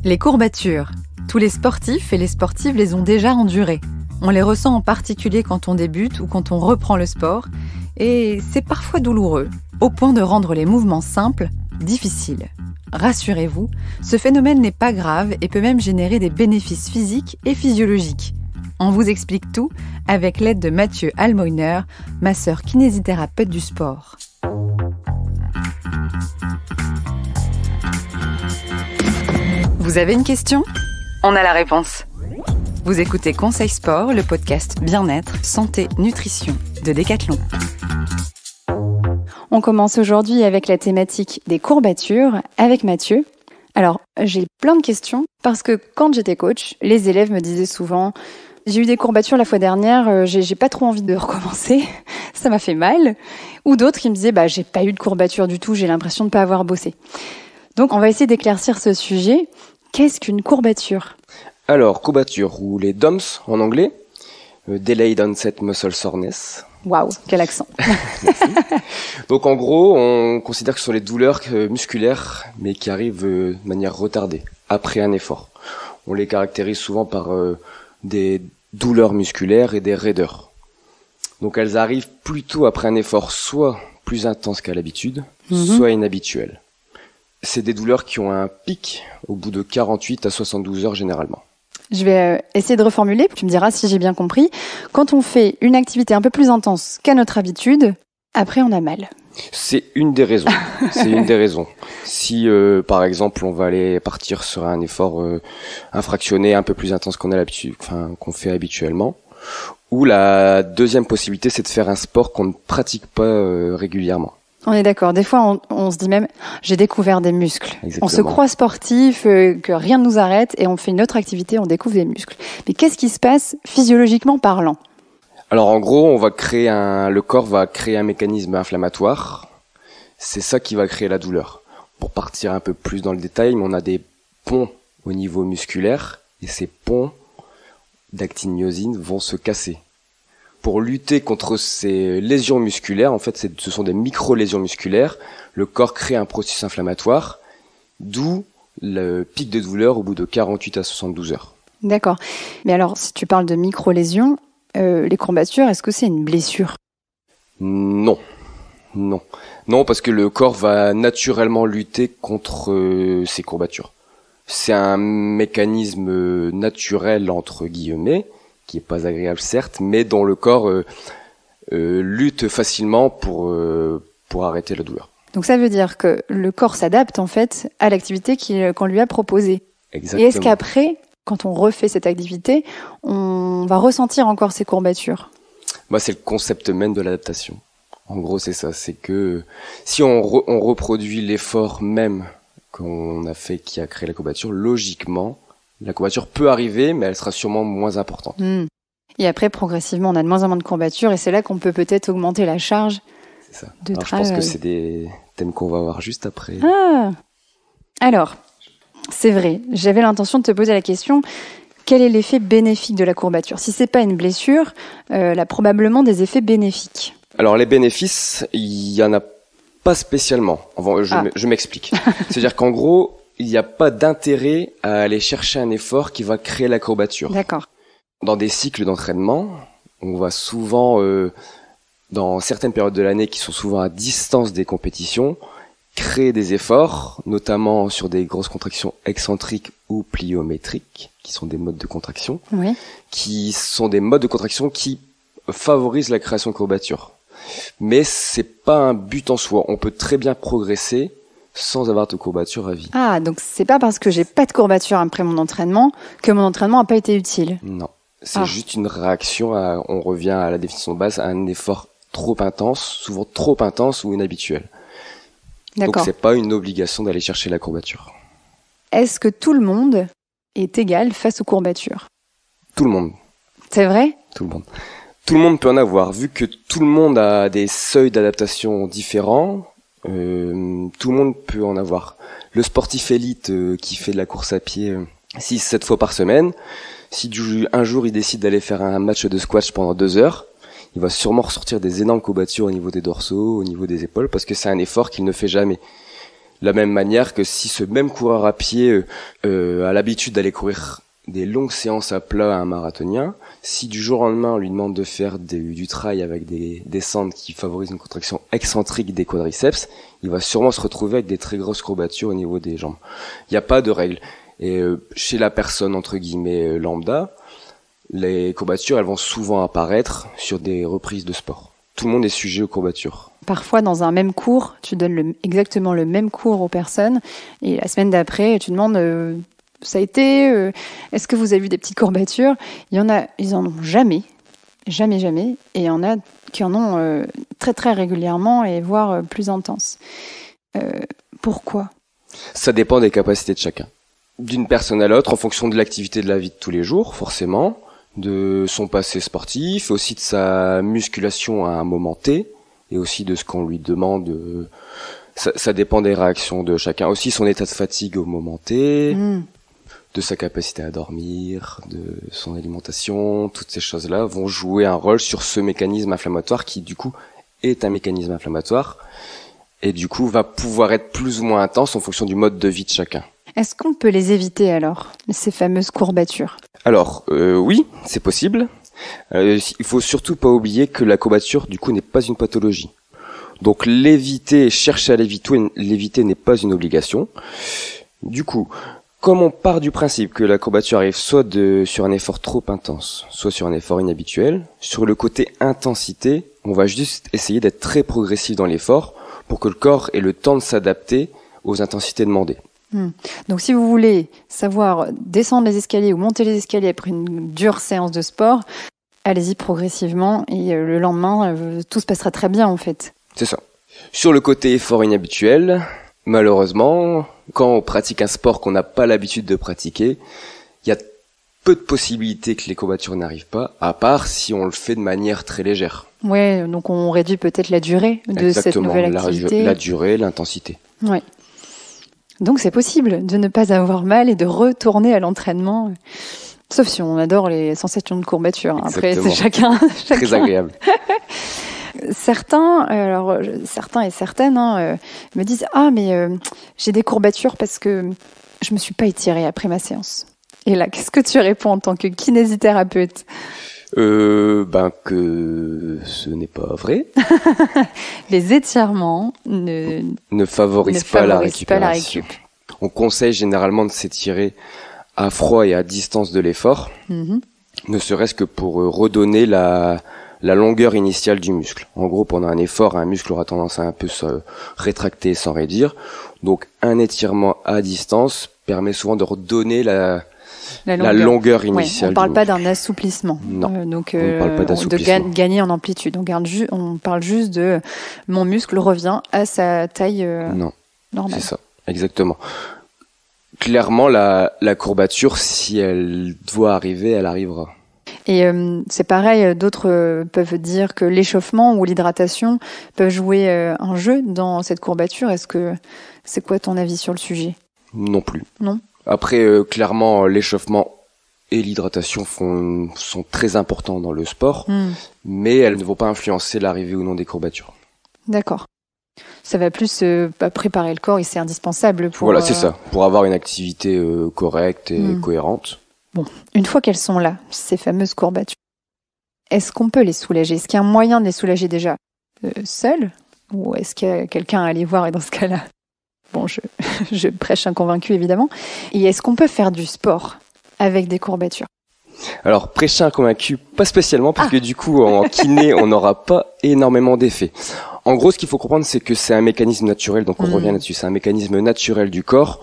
Les courbatures. Tous les sportifs et les sportives les ont déjà endurées. On les ressent en particulier quand on débute ou quand on reprend le sport. Et c'est parfois douloureux, au point de rendre les mouvements simples difficiles. Rassurez-vous, ce phénomène n'est pas grave et peut même générer des bénéfices physiques et physiologiques. On vous explique tout avec l'aide de Mathieu Almoiner, masseur kinésithérapeute du sport. Vous avez une question ? On a la réponse. Vous écoutez Conseil Sport, le podcast bien-être, santé, nutrition de Decathlon. On commence aujourd'hui avec la thématique des courbatures avec Mathieu. Alors, j'ai plein de questions parce que quand j'étais coach, les élèves me disaient souvent « J'ai eu des courbatures la fois dernière, j'ai pas trop envie de recommencer, ça m'a fait mal. » Ou d'autres qui me disaient « J'ai pas eu de courbature du tout, j'ai l'impression de pas avoir bossé. » Donc, on va essayer d'éclaircir ce sujet. Qu'est-ce qu'une courbature ? Alors, courbature, ou les DOMS en anglais, Delayed Onset Muscle Soreness. Waouh, quel accent. Merci. Donc en gros, on considère que ce sont les douleurs musculaires, mais qui arrivent de manière retardée, après un effort. On les caractérise souvent par des douleurs musculaires et des raideurs. Donc elles arrivent plutôt après un effort soit plus intense qu'à l'habitude, soit inhabituel. C'est des douleurs qui ont un pic au bout de 48 à 72 heures généralement. Je vais essayer de reformuler, tu me diras si j'ai bien compris. Quand on fait une activité un peu plus intense qu'à notre habitude, après on a mal. C'est une des raisons. C'est une des raisons. Si par exemple on va aller partir sur un effort infractionné un peu plus intense qu'on a l'habitude, qu'on fait habituellement, ou la deuxième possibilité c'est de faire un sport qu'on ne pratique pas régulièrement. On est d'accord. Des fois, on se dit même, j'ai découvert des muscles. Exactement. On se croit sportif, que rien ne nous arrête, et on fait une autre activité, on découvre des muscles. Mais qu'est-ce qui se passe physiologiquement parlant ? Alors en gros, le corps va créer un mécanisme inflammatoire. C'est ça qui va créer la douleur. Pour partir un peu plus dans le détail, on a des ponts au niveau musculaire, et ces ponts d'actine-myosine vont se casser. Pour lutter contre ces lésions musculaires, en fait, ce sont des micro-lésions musculaires, le corps crée un processus inflammatoire, d'où le pic de douleur au bout de 48 à 72 heures. D'accord. Mais alors, si tu parles de micro-lésions, les courbatures, est-ce que c'est une blessure ? Non, parce que le corps va naturellement lutter contre ces courbatures. C'est un mécanisme naturel, entre guillemets, qui est pas agréable certes, mais dont le corps lutte facilement pour arrêter la douleur. Donc ça veut dire que le corps s'adapte en fait à l'activité qu'on lui a proposée. Exactement. Et est-ce qu'après, quand on refait cette activité, on va ressentir encore ces courbatures ? C'est le concept même de l'adaptation. En gros, c'est ça, c'est que si on reproduit l'effort même qu'on a fait qui a créé la courbature, logiquement, la courbature peut arriver, mais elle sera sûrement moins importante. Et après, progressivement, on a de moins en moins de courbatures et c'est là qu'on peut peut-être augmenter la charge de travail. Je pense que c'est des thèmes qu'on va voir juste après. Alors, c'est vrai, j'avais l'intention de te poser la question, quel est l'effet bénéfique de la courbature ? Si c'est pas une blessure, elle a probablement des effets bénéfiques. Alors, les bénéfices, il y en a pas spécialement. Je m'explique. C'est-à-dire qu'en gros, il n'y a pas d'intérêt à aller chercher un effort qui va créer la courbature. D'accord. Dans des cycles d'entraînement, on va souvent, dans certaines périodes de l'année qui sont souvent à distance des compétitions, créer des efforts, notamment sur des grosses contractions excentriques ou pliométriques, qui sont des modes de contraction, qui sont des modes de contraction qui favorisent la création de courbatures. Mais c'est pas un but en soi. On peut très bien progresser sans avoir de courbature à vie. Donc c'est pas parce que j'ai pas de courbature après mon entraînement que mon entraînement a pas été utile. Non, c'est juste une réaction on revient à la définition de base, à un effort trop intense, souvent trop intense ou inhabituel. D'accord. Donc c'est pas une obligation d'aller chercher la courbature. Est-ce que tout le monde est égal face aux courbatures ? Tout le monde. C'est vrai ? Tout le monde. Tout le monde peut en avoir, vu que tout le monde a des seuils d'adaptation différents. Tout le monde peut en avoir. Le sportif élite qui fait de la course à pied 6-7 fois par semaine, si un jour il décide d'aller faire un match de squash pendant 2 heures, il va sûrement ressortir des énormes courbatures au niveau des dorsaux, au niveau des épaules, parce que c'est un effort qu'il ne fait jamais. De la même manière que si ce même coureur à pied a l'habitude d'aller courir des longues séances à plat à un marathonien, si du jour au lendemain on lui demande de faire du trail avec des descentes qui favorisent une contraction excentrique des quadriceps, il va sûrement se retrouver avec des très grosses courbatures au niveau des jambes. Il n'y a pas de règle. Et chez la personne entre guillemets lambda, les courbatures elles vont souvent apparaître sur des reprises de sport. Tout le monde est sujet aux courbatures. Parfois, dans un même cours, tu donnes exactement le même cours aux personnes et la semaine d'après, tu demandes ça a été, est-ce que vous avez vu des petites courbatures? Ils en ont jamais. Et il y en a qui en ont très très régulièrement et voire plus intenses. Pourquoi? Ça dépend des capacités de chacun. D'une personne à l'autre, en fonction de l'activité de la vie de tous les jours, forcément, de son passé sportif, aussi de sa musculation à un moment T, et aussi de ce qu'on lui demande. Ça dépend des réactions de chacun. Aussi son état de fatigue au moment T. De sa capacité à dormir, de son alimentation, toutes ces choses-là vont jouer un rôle sur ce mécanisme inflammatoire qui, du coup, est un mécanisme inflammatoire et, du coup, va pouvoir être plus ou moins intense en fonction du mode de vie de chacun. Est-ce qu'on peut les éviter alors, ces fameuses courbatures? Alors, oui, c'est possible. Il faut surtout pas oublier que la courbature, du coup, n'est pas une pathologie. Donc, chercher à l'éviter n'est pas une obligation. Du coup, comme on part du principe que la courbature arrive soit sur un effort trop intense, soit sur un effort inhabituel, sur le côté intensité, on va juste essayer d'être très progressif dans l'effort pour que le corps ait le temps de s'adapter aux intensités demandées. Donc si vous voulez savoir descendre les escaliers ou monter les escaliers après une dure séance de sport, allez-y progressivement et le lendemain, tout se passera très bien en fait. C'est ça. Sur le côté effort inhabituel, malheureusement, quand on pratique un sport qu'on n'a pas l'habitude de pratiquer, il y a peu de possibilités que les courbatures n'arrivent pas, à part si on le fait de manière très légère. Ouais, donc on réduit peut-être la durée de cette nouvelle activité. La durée, l'intensité. Ouais. Donc c'est possible de ne pas avoir mal et de retourner à l'entraînement, sauf si on adore les sensations de courbature. Après, c'est chacun. Très agréable. Certains et certaines me disent « Ah, mais j'ai des courbatures parce que je me suis pas étirée après ma séance. » Et là, qu'est-ce que tu réponds en tant que kinésithérapeute? Que ce n'est pas vrai. Les étirements ne favorisent pas la récupération. On conseille généralement de s'étirer à froid et à distance de l'effort, ne serait-ce que pour redonner la longueur initiale du muscle. En gros, pendant un effort, un muscle aura tendance à un peu se rétracter sans raidir. Donc, un étirement à distance permet souvent de redonner la longueur initiale. On ne parle pas d'un assouplissement. Non, on ne parle pas d'assouplissement. De gagner en amplitude. On parle juste de mon muscle revient à sa taille normale. C'est ça, exactement. Clairement, la courbature, si elle doit arriver, elle arrivera. Et c'est pareil, d'autres peuvent dire que l'échauffement ou l'hydratation peuvent jouer un jeu dans cette courbature. C'est quoi ton avis sur le sujet? Non plus. Non. Après, clairement, l'échauffement et l'hydratation sont très importants dans le sport, mais elles ne vont pas influencer l'arrivée ou non des courbatures. D'accord. Ça va plus préparer le corps et c'est indispensable pour... Voilà, c'est ça, pour avoir une activité correcte et cohérente. Bon, une fois qu'elles sont là, ces fameuses courbatures, est-ce qu'on peut les soulager? Est-ce qu'il y a un moyen de les soulager déjà seul? Ou est-ce qu'il y a quelqu'un à aller voir et dans ce cas-là? Bon, je prêche un convaincu évidemment. Et est-ce qu'on peut faire du sport avec des courbatures? Alors, prêcher un convaincu, pas spécialement, parce que du coup, en kiné, on n'aura pas énormément d'effets. En gros, ce qu'il faut comprendre, c'est que c'est un mécanisme naturel, donc on revient là-dessus, c'est un mécanisme naturel du corps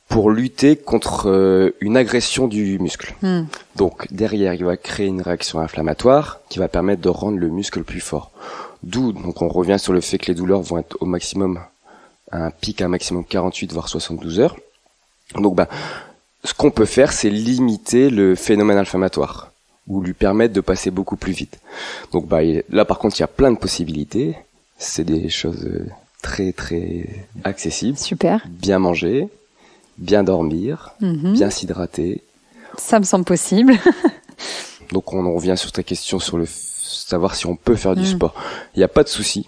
pour lutter contre une agression du muscle. Donc, derrière, il va créer une réaction inflammatoire qui va permettre de rendre le muscle plus fort. D'où, donc on revient sur le fait que les douleurs vont être au maximum, à un pic à un maximum 48 voire 72 heures. Donc, ce qu'on peut faire, c'est limiter le phénomène inflammatoire ou lui permettre de passer beaucoup plus vite. Donc là, par contre, il y a plein de possibilités. C'est des choses très très accessibles. Super. Bien manger, bien dormir, bien s'hydrater. Ça me semble possible. Donc on en revient sur ta question sur le savoir si on peut faire du sport. Il n'y a pas de souci.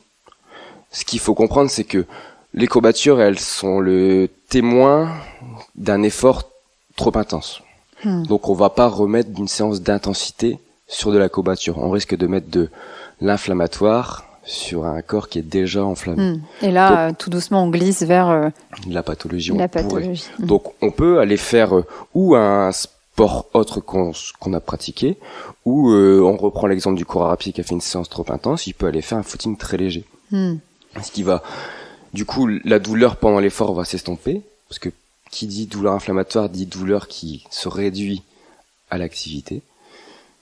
Ce qu'il faut comprendre, c'est que Les courbatures, elles sont le témoin d'un effort trop intense. Donc on va pas remettre d'une séance d'intensité sur de la courbature. On risque de mettre de l'inflammatoire sur un corps qui est déjà enflammé. Et là, tout doucement, on glisse vers la pathologie. Donc on peut aller faire ou un sport autre qu'on a pratiqué, ou on reprend l'exemple du coureur à pied qui a fait une séance trop intense, il peut aller faire un footing très léger. Ce qui va, du coup, la douleur pendant l'effort va s'estomper, parce que qui dit douleur inflammatoire dit douleur qui se réduit à l'activité,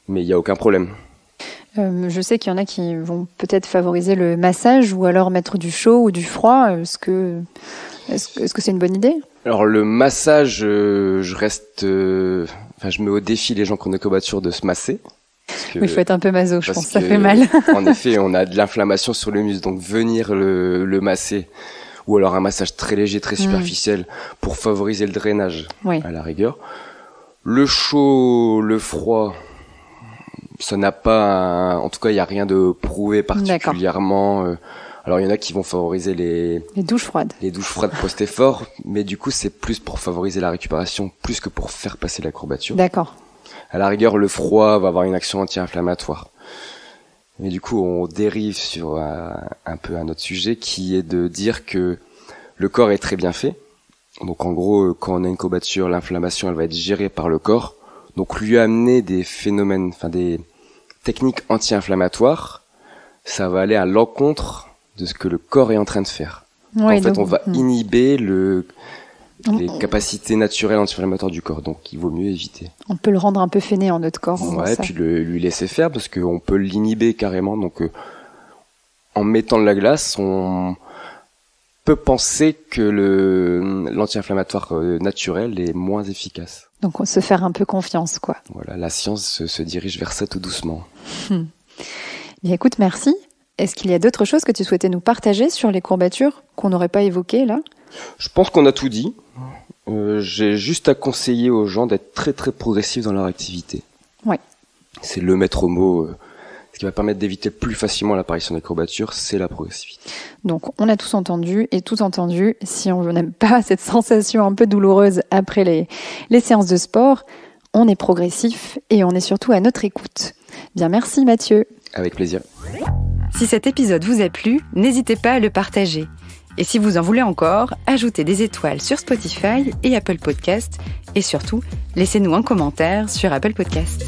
mais il n'y a aucun problème. Je sais qu'il y en a qui vont peut-être favoriser le massage ou alors mettre du chaud ou du froid. Est-ce que c'est une bonne idée ? Alors le massage, je mets au défi les gens qui ont des courbatures de se masser. Il faut être un peu maso, je pense, ça fait mal. En effet, on a de l'inflammation sur le muscle, donc venir le masser, ou alors un massage très léger, très superficiel, pour favoriser le drainage, à la rigueur. Le chaud, le froid, ça n'a pas, en tout cas, il n'y a rien de prouvé particulièrement. Alors, il y en a qui vont favoriser les douches froides. Les douches froides post-effort, mais du coup, c'est plus pour favoriser la récupération, plus que pour faire passer la courbature. D'accord. À la rigueur, le froid va avoir une action anti-inflammatoire. Mais du coup, on dérive sur un peu un autre sujet qui est de dire que le corps est très bien fait. Donc en gros, quand on a une courbature, l'inflammation, elle va être gérée par le corps. Donc lui amener des phénomènes, des techniques anti-inflammatoires, ça va aller à l'encontre de ce que le corps est en train de faire. En fait, on va inhiber les capacités naturelles anti-inflammatoires du corps, donc il vaut mieux éviter. On peut le rendre un peu fainéant, notre corps. Puis lui laisser faire, parce qu'on peut l'inhiber carrément. Donc, en mettant de la glace, on peut penser que l'anti-inflammatoire naturel est moins efficace. Donc, on se faire un peu confiance, quoi. Voilà, la science se dirige vers ça tout doucement. Bien, écoute, merci. Est-ce qu'il y a d'autres choses que tu souhaitais nous partager sur les courbatures qu'on n'aurait pas évoquées, là ? Je pense qu'on a tout dit. J'ai juste à conseiller aux gens d'être très très progressifs dans leur activité. Oui. C'est le maître mot. Ce qui va permettre d'éviter plus facilement l'apparition des courbatures, c'est la progressivité. Donc on a tous entendu et tout entendu. Si on n'aime pas cette sensation un peu douloureuse après les séances de sport, on est progressif et on est surtout à notre écoute. Bien, merci Mathieu. Avec plaisir. Si cet épisode vous a plu, n'hésitez pas à le partager. Et si vous en voulez encore, ajoutez des étoiles sur Spotify et Apple Podcast. Et surtout, laissez-nous un commentaire sur Apple Podcast.